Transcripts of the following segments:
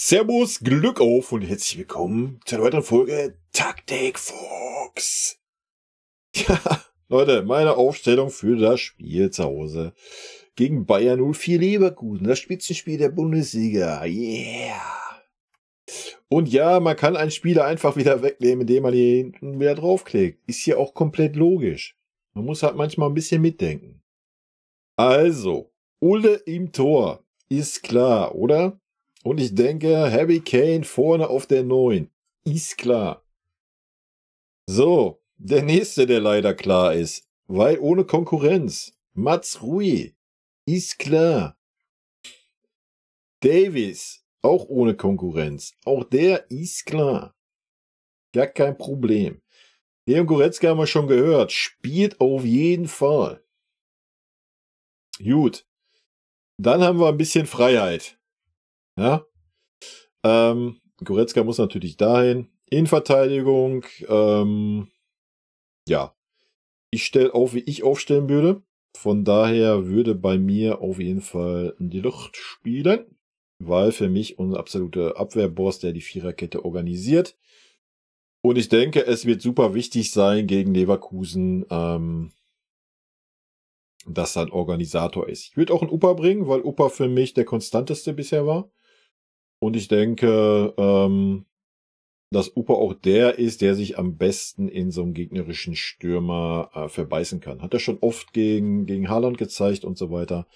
Servus, Glück auf und herzlich willkommen zu einer weiteren Folge Taktik Fuchs. Ja, Leute, meine Aufstellung für das Spiel zu Hause gegen Bayern 04 Leverkusen, das Spitzenspiel der Bundesliga. Yeah! Und ja, man kann einen Spieler einfach wieder wegnehmen, indem man hier hinten wieder draufklickt. Ist hier auch komplett logisch. Man muss halt manchmal ein bisschen mitdenken. Also, Ulle im Tor. Ist klar, oder? Und ich denke, Harry Kane vorne auf der 9. Ist klar. So, der nächste, der leider klar ist. Weil ohne Konkurrenz. Mats Rui. Ist klar. Davis. Auch ohne Konkurrenz. Auch der ist klar. Gar kein Problem. Leon Goretzka haben wir schon gehört. Spielt auf jeden Fall. Gut. Dann haben wir ein bisschen Freiheit. Ja. Goretzka muss natürlich dahin. Innenverteidigung, ja. Ich stelle auf, wie ich aufstellen würde. Von daher würde bei mir auf jeden Fall die Lucht spielen. Weil für mich unser absoluter Abwehrboss, der die Viererkette organisiert. Und ich denke, es wird super wichtig sein gegen Leverkusen, dass da ein Organisator ist. Ich würde auch einen Upa bringen, weil Upa für mich der konstanteste bisher war. Und ich denke, dass Upa auch der ist, der sich am besten in so einem gegnerischen Stürmer verbeißen kann. Hat er schon oft gegen Haaland gezeigt und so weiter.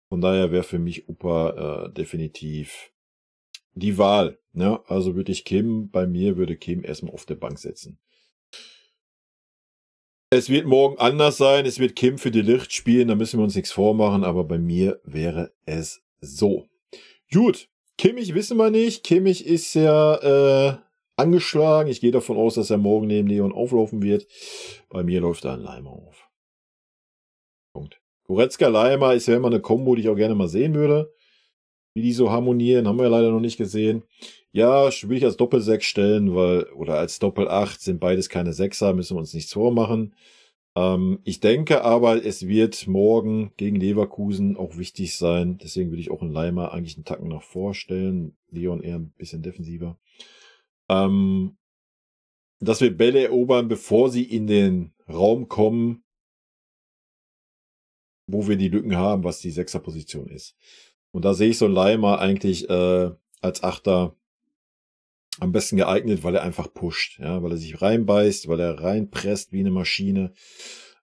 Von daher wäre für mich Upa definitiv die Wahl. Ne? Also würde ich bei mir würde Kim erstmal auf der Bank setzen. Es wird morgen anders sein. Es wird Kim für die Licht spielen. Da müssen wir uns nichts vormachen. Aber bei mir wäre es so. Gut. Kimmich wissen wir nicht. Kimmich ist ja angeschlagen. Ich gehe davon aus, dass er morgen neben Leon auflaufen wird. Bei mir läuft da ein Leimer auf. Punkt. Goretzka-Leimer ist ja immer eine Kombo, die ich auch gerne mal sehen würde. Wie die so harmonieren, haben wir ja leider noch nicht gesehen. Ja, will ich als Doppel-6 stellen, oder als Doppel-8 sind beides keine Sechser, müssen wir uns nichts vormachen. Ich denke aber, es wird morgen gegen Leverkusen auch wichtig sein. Deswegen würde ich auch einen Leimer eigentlich einen Tacken nach vorstellen. Leon eher ein bisschen defensiver. Dass wir Bälle erobern, bevor sie in den Raum kommen, wo wir die Lücken haben, was die Sechserposition ist. Und da sehe ich so einen Leimer eigentlich als Achter am besten geeignet, weil er einfach pusht, ja, weil er sich reinbeißt, weil er reinpresst wie eine Maschine.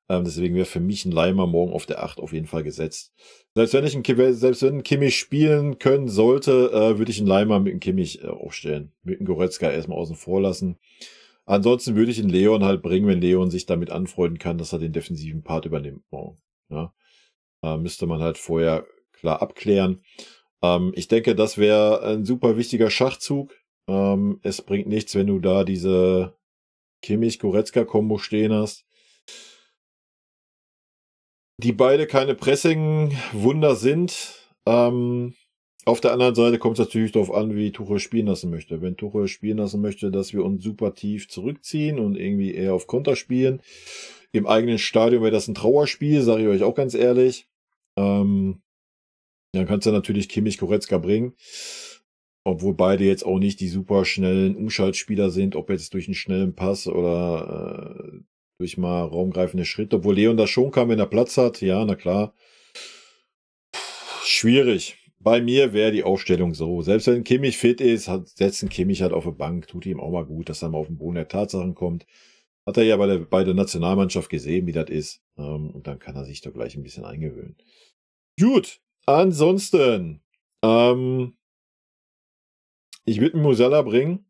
Deswegen wäre für mich ein Leimer morgen auf der 8 auf jeden Fall gesetzt. Selbst wenn ein Kimmich spielen können sollte, würde ich einen Leimer mit einem Kimmich aufstellen. Mit einem Goretzka erstmal außen vor lassen. Ansonsten würde ich einen Leon halt bringen, wenn Leon sich damit anfreunden kann, dass er den defensiven Part übernimmt morgen. Ja. Müsste man halt vorher klar abklären. Ich denke, das wäre ein super wichtiger Schachzug. Es bringt nichts, wenn du da diese Kimmich-Goretzka-Kombo stehen hast. Die beide keine Pressing-Wunder sind. Auf der anderen Seite kommt es natürlich darauf an, wie Tuchel spielen lassen möchte. Wenn Tuchel spielen lassen möchte, dass wir uns super tief zurückziehen und irgendwie eher auf Konter spielen, im eigenen Stadion wäre das ein Trauerspiel, sage ich euch auch ganz ehrlich. Dann kannst du natürlich Kimmich-Goretzka bringen. Obwohl beide jetzt auch nicht die super schnellen Umschaltspieler sind, ob jetzt durch einen schnellen Pass oder durch mal raumgreifende Schritte. Obwohl Leon das schon kann, wenn er Platz hat. Ja, na klar. Schwierig. Bei mir wäre die Aufstellung so. Selbst wenn Kimmich fit ist, setzt ein Kimmich halt auf die Bank. Tut ihm auch mal gut, dass er mal auf den Boden der Tatsachen kommt. Hat er ja bei der Nationalmannschaft gesehen, wie das ist. Und dann kann er sich da gleich ein bisschen eingewöhnen. Gut. Ansonsten, ich würde Musiala bringen.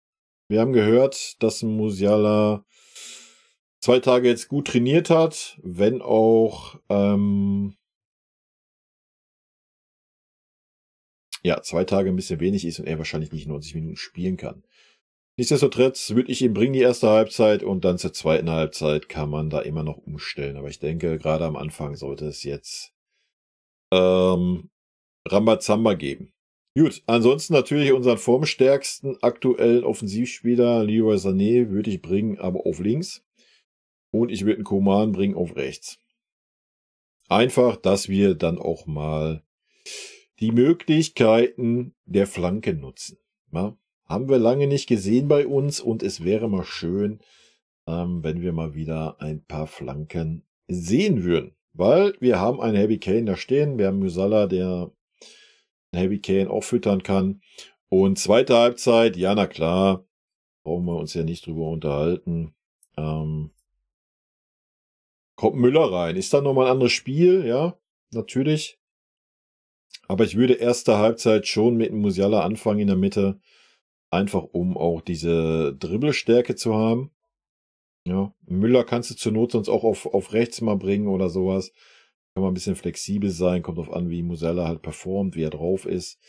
Wir haben gehört, dass Musiala 2 Tage jetzt gut trainiert hat, wenn auch 2 Tage ein bisschen wenig ist und er wahrscheinlich nicht 90 Minuten spielen kann. Nichtsdestotrotz würde ich ihn bringen die erste Halbzeit und dann zur zweiten Halbzeit kann man da immer noch umstellen. Aber ich denke, gerade am Anfang sollte es jetzt Rambazamba geben. Gut, ansonsten natürlich unseren formstärksten aktuellen Offensivspieler, Leroy Sané, würde ich bringen, aber auf links. Und ich würde einen Coman bringen auf rechts. Einfach, dass wir dann auch mal die Möglichkeiten der Flanke nutzen. Ja, haben wir lange nicht gesehen bei uns und es wäre mal schön, wenn wir mal wieder ein paar Flanken sehen würden. Weil wir haben einen Heavy Kane da stehen, wir haben Musiala, der Heavy Kane auch füttern kann. Und zweite Halbzeit, ja, na klar, brauchen wir uns ja nicht drüber unterhalten. Kommt Müller rein. Ist dann nochmal ein anderes Spiel, ja, natürlich. Aber ich würde erste Halbzeit schon mit Musiala anfangen in der Mitte. Einfach um auch diese Dribbelstärke zu haben. Ja, Müller kannst du zur Not sonst auch auf rechts mal bringen oder sowas. Kann man ein bisschen flexibel sein, kommt drauf an, wie Musiala halt performt, wie er drauf ist.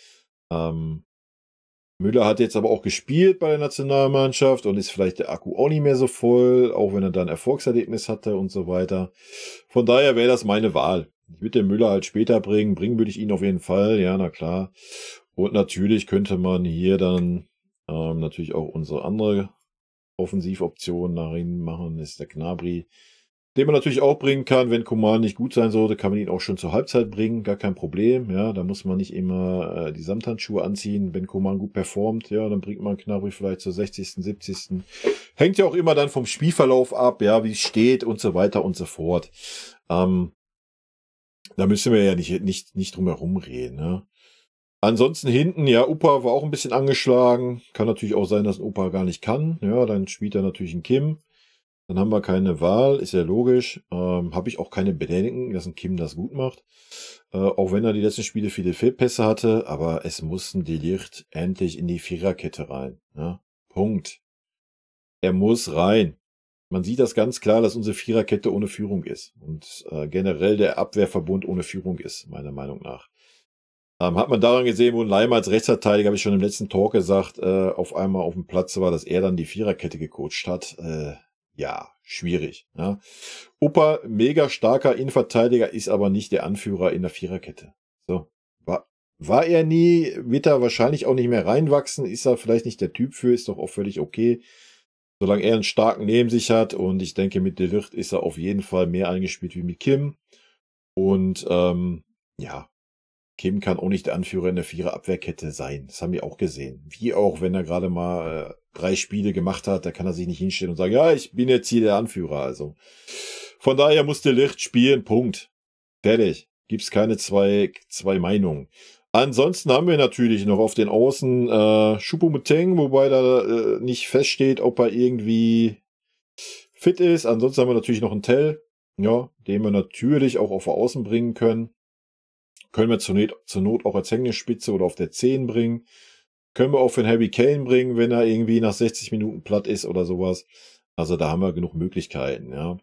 Müller hat jetzt aber auch gespielt bei der Nationalmannschaft und ist vielleicht der Akku auch nicht mehr so voll, auch wenn er dann Erfolgserlebnis hatte und so weiter. Von daher wäre das meine Wahl. Ich würde den Müller halt später bringen. Bringen würde ich ihn auf jeden Fall, ja, na klar. Und natürlich könnte man hier dann natürlich auch unsere andere Offensivoption nach hinten machen, ist der Gnabry, den man natürlich auch bringen kann. Wenn Coman nicht gut sein sollte, kann man ihn auch schon zur Halbzeit bringen, gar kein Problem. Ja, da muss man nicht immer die Samthandschuhe anziehen. Wenn Coman gut performt, ja, dann bringt man Gnabry vielleicht zur 60., 70. Hängt ja auch immer dann vom Spielverlauf ab, ja, wie es steht und so weiter und so fort. Da müssen wir ja nicht drum herum reden, ne? Ansonsten hinten, ja, Upa war auch ein bisschen angeschlagen. Kann natürlich auch sein, dass ein Upa gar nicht kann. Ja, dann spielt er natürlich ein Kim. Dann haben wir keine Wahl, ist ja logisch. Habe ich auch keine Bedenken, dass ein Kim das gut macht. Auch wenn er die letzten Spiele viele Fehlpässe hatte. Aber es muss ein De Ligt endlich in die Viererkette rein. Ja? Punkt. Er muss rein. Man sieht das ganz klar, dass unsere Viererkette ohne Führung ist. Und generell der Abwehrverbund ohne Führung ist, meiner Meinung nach. Hat man daran gesehen, wo ein Leimer als Rechtsverteidiger, habe ich schon im letzten Talk gesagt, auf einmal auf dem Platz war, dass er dann die Viererkette gecoacht hat. Ja, schwierig. Ja. Upa, mega starker Innenverteidiger, ist aber nicht der Anführer in der Viererkette. So, war er nie, wird er wahrscheinlich auch nicht mehr reinwachsen, ist er vielleicht nicht der Typ für, ist doch auch völlig okay. Solange er einen starken neben sich hat und ich denke, mit De Ligt ist er auf jeden Fall mehr eingespielt wie mit Kim. Und ja, Kim kann auch nicht der Anführer in der Vierer-Abwehrkette sein. Das haben wir auch gesehen. Wie auch, wenn er gerade mal 3 Spiele gemacht hat, da kann er sich nicht hinstellen und sagen, ja, ich bin jetzt hier der Anführer. Also von daher muss der Ligt spielen, Punkt. Fertig. Gibt's keine zwei Meinungen. Ansonsten haben wir natürlich noch auf den Außen Choupo-Moting, wobei da nicht feststeht, ob er irgendwie fit ist. Ansonsten haben wir natürlich noch einen Tell, ja, den wir natürlich auch auf Außen bringen können. Können wir zur Not auch als Hängespitze oder auf der 10 bringen. Können wir auch für den Heavy Kane bringen, wenn er irgendwie nach 60 Minuten platt ist oder sowas. Also da haben wir genug Möglichkeiten, ja.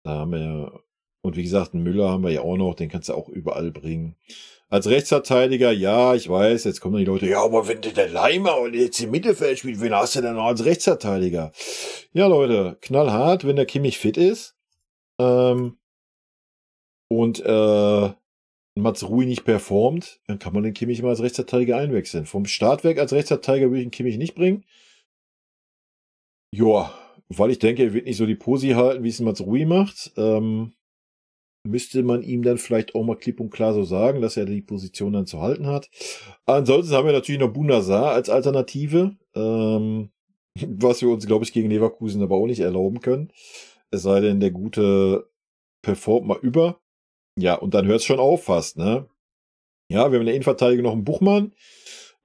Da haben wir, und wie gesagt, einen Müller haben wir ja auch noch, den kannst du auch überall bringen. Als Rechtsverteidiger, ja, ich weiß, jetzt kommen die Leute, ja, aber wenn der Leimer und jetzt im Mittelfeld spielt, wen hast du denn noch als Rechtsverteidiger? Ja, Leute, knallhart, wenn der Kimmich fit ist. Mats Rui nicht performt, dann kann man den Kimmich mal als Rechtsverteidiger einwechseln. Vom Startwerk als Rechtsverteidiger würde ich den Kimmich nicht bringen. Joa, weil ich denke, er wird nicht so die Posi halten, wie es Mats Rui macht. Müsste man ihm dann vielleicht auch mal klipp und klar so sagen, dass er die Position dann zu halten hat. Ansonsten haben wir natürlich noch Bouna Sarr als Alternative, was wir uns, glaube ich, gegen Leverkusen aber auch nicht erlauben können. Es sei denn, der Gute performt mal über. Ja, und dann hört es schon auf fast, ne? Ja, wir haben in der Innenverteidigung noch einen Buchmann.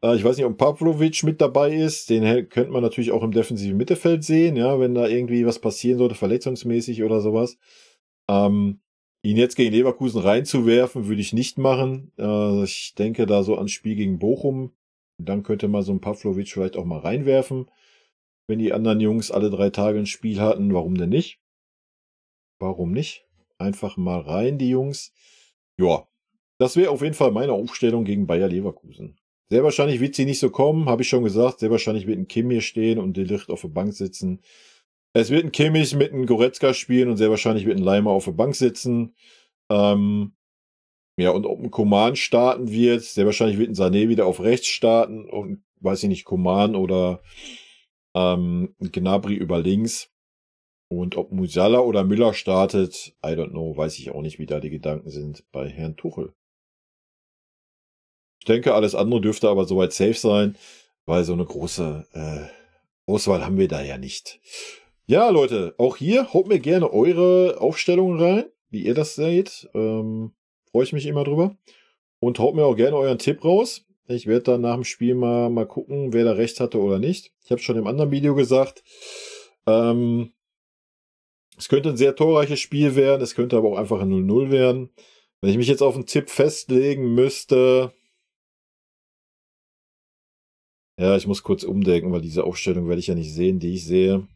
Ich weiß nicht, ob Pavlovic mit dabei ist. Den könnte man natürlich auch im defensiven Mittelfeld sehen, ja, wenn da irgendwie was passieren sollte, verletzungsmäßig oder sowas. Ihn jetzt gegen Leverkusen reinzuwerfen, würde ich nicht machen. Ich denke da so ans Spiel gegen Bochum. Dann könnte man so einen Pavlovic vielleicht auch mal reinwerfen. Wenn die anderen Jungs alle 3 Tage ein Spiel hatten, warum denn nicht? Warum nicht? Einfach mal rein, die Jungs. Ja, das wäre auf jeden Fall meine Aufstellung gegen Bayer Leverkusen. Sehr wahrscheinlich wird sie nicht so kommen, habe ich schon gesagt. Sehr wahrscheinlich wird ein Kim hier stehen und De Ligt auf der Bank sitzen. Es wird ein Kimmich mit einem Goretzka spielen und sehr wahrscheinlich wird ein Leimer auf der Bank sitzen. Ja, und ob ein Coman starten wird, sehr wahrscheinlich wird ein Sané wieder auf rechts starten und, weiß ich nicht, Coman oder Gnabry über links. Und ob Musiala oder Müller startet, I don't know, weiß ich auch nicht, wie da die Gedanken sind bei Herrn Tuchel. Ich denke, alles andere dürfte aber soweit safe sein. weil so eine große Auswahl haben wir da ja nicht. Ja, Leute, auch hier haut mir gerne eure Aufstellungen rein, wie ihr das seht. Freue ich mich immer drüber. Und haut mir auch gerne euren Tipp raus. Ich werde dann nach dem Spiel mal gucken, wer da recht hatte oder nicht. Ich habe schon im anderen Video gesagt, es könnte ein sehr torreiches Spiel werden, es könnte aber auch einfach ein 0-0 werden. Wenn ich mich jetzt auf einen Tipp festlegen müsste, ja, ich muss kurz umdenken, weil diese Aufstellung werde ich ja nicht sehen, die ich sehe.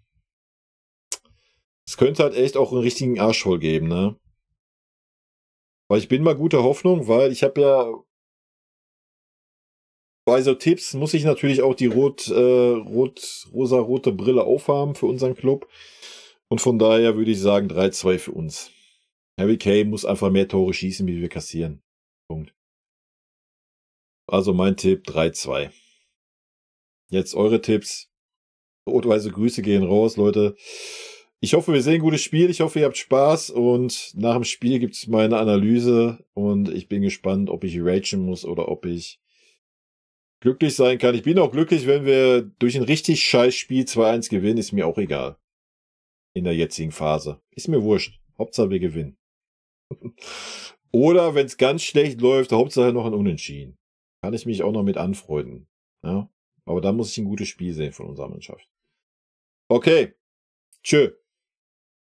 Es könnte halt echt auch einen richtigen Arschvoll geben, ne? Aber ich bin mal guter Hoffnung, weil ich habe ja bei so Tipps muss ich natürlich auch die rosa-rote Brille aufhaben für unseren Club. Und von daher würde ich sagen 3-2 für uns. Harry Kane muss einfach mehr Tore schießen, wie wir kassieren. Punkt. Also mein Tipp 3-2. Jetzt eure Tipps. Rot-weiße Grüße gehen raus, Leute. Ich hoffe, wir sehen ein gutes Spiel. Ich hoffe, ihr habt Spaß. Und nach dem Spiel gibt es meine Analyse. Und ich bin gespannt, ob ich ragen muss oder ob ich glücklich sein kann. Ich bin auch glücklich, wenn wir durch ein richtig scheiß Spiel 2-1 gewinnen. Ist mir auch egal. In der jetzigen Phase. Ist mir wurscht. Hauptsache wir gewinnen. Oder wenn es ganz schlecht läuft, Hauptsache noch ein Unentschieden. Kann ich mich auch noch mit anfreunden. Ja? Aber dann muss ich ein gutes Spiel sehen von unserer Mannschaft. Okay. Tschö.